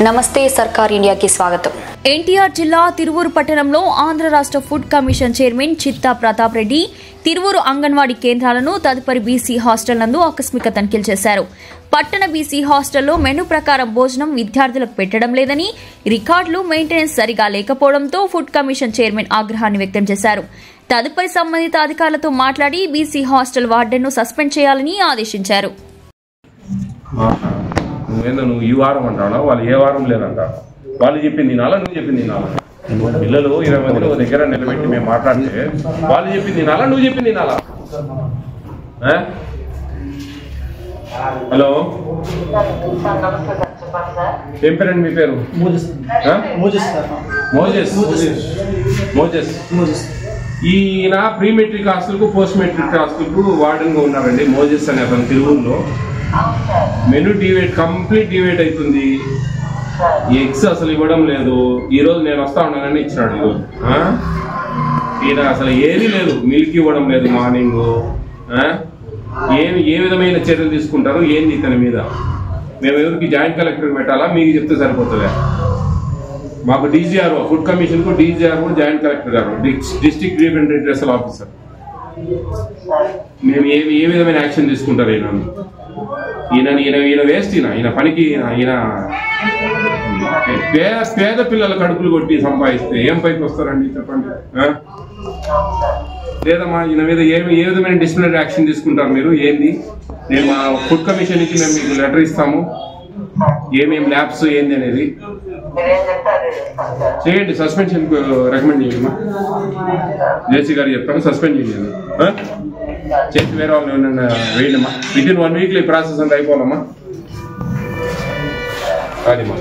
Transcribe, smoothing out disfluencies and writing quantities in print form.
నమస్తే సర్కార్ ఇండియాకి స్వాగతం. ఎన్టీఆర్ జిల్లా తిరువూరు పట్టణంలో ఆంధ్ర రాష్ట్ర ఫుడ్ కమిషన్ చైర్మన్ చిత్తా ప్రతాప్ రెడ్డి తిరువూరు అంగన్వాడీ కేంద్రాలను తదుపరి బీసీ హాస్టల్ నందు ఆకస్మిక తనిఖీలు చేశారు. పట్టణ బీసీ హాస్టల్లో మెనూ ప్రకారం భోజనం విద్యార్థులకు పెట్టడం లేదని, రికార్డులు మెయింటెనెన్స్ సరిగా లేకపోవడంతో ఫుడ్ కమిషన్ చైర్మన్ ఆగ్రహాన్ని వ్యక్తం చేశారు. తదుపరి సంబంధిత అధికారులతో మాట్లాడి బీసీ హాస్టల్ వార్డెన్ను సస్పెండ్ చేయాలని ఆదేశించారు. నువ్వు ఈ వారం అంటాడా, వాళ్ళు ఏ వారం లేదంట. వాళ్ళు చెప్పింది నాలా, నువ్వు చెప్పింది నాలా. పిల్లలు 20 మందిని ఒక దగ్గర నిలబెట్టి మేము మాట్లాడితే వాళ్ళు చెప్పింది నాలా, నువ్వు చెప్పింది నాలా. హలో, ఏం పేరండి మీ పేరు? మోజెస్. ఈయన ప్రీ మెట్రిక్ హాస్టల్కు పోస్ట్ మెట్రిక్ హాస్టల్కు వార్డెన్గా ఉన్నారండి. మోజెస్ అనే అతను తిరువూరులో. మెనూ కంప్లీట్ డివేట్ అవుతుంది. ఎగ్స్ అసలు ఇవ్వడం లేదు. ఈరోజు నేను వస్తా ఉన్నానని ఇచ్చినాడు. ఈరోజు ఈయన అసలు ఏది లేదు, మిల్క్ ఇవ్వడం లేదు మార్నింగ్. ఏ విధమైన చర్యలు తీసుకుంటారు ఏంది ఇతని మీద? మేము ఎవరికి జాయింట్ కలెక్టర్కి పెట్టాలా, మీకు చెప్తే సరిపోతుందా? మాకు డీజీఆర్ఓ, ఫుడ్ కమిషన్కు డీజీఆర్ఓ జాయింట్ కలెక్టర్ గారు, డిస్ట్రిక్ట్ గ్రీవెన్స్ రిడ్రెసల్ ఆఫీసర్, మేము ఏ విధమైన యాక్షన్ తీసుకుంటారు? ఈయన వేస్ట్. ఈయన పనికి ఈయన పేద పిల్లల కడుపులు కొట్టి సంపాదిస్తే ఏం పైకి వస్తారండి చెప్పండి. లేదమ్మా, ఈయన మీద ఏ విధమైన డిసిప్లినరీ యాక్షన్ తీసుకుంటారు మీరు? ఏంది? నేను మా ఫుడ్ కమిషన్ నుంచి మేము మీకు లెటర్ ఇస్తాము, ఏమేమి ల్యాబ్స్ ఏంది అనేది చేయండి. సస్పెన్షన్ రికమెండ్ చేయండి మా జేసీ గారు చెప్తాను, సస్పెండ్ చేయండి. చేసి వేరే వాళ్ళు వేయండిమ్మా. విత్ ఇన్ 1 వీక్లో ఈ ప్రాసెస్ అంతా అయిపోవాలమ్మా. అదిమ్మా.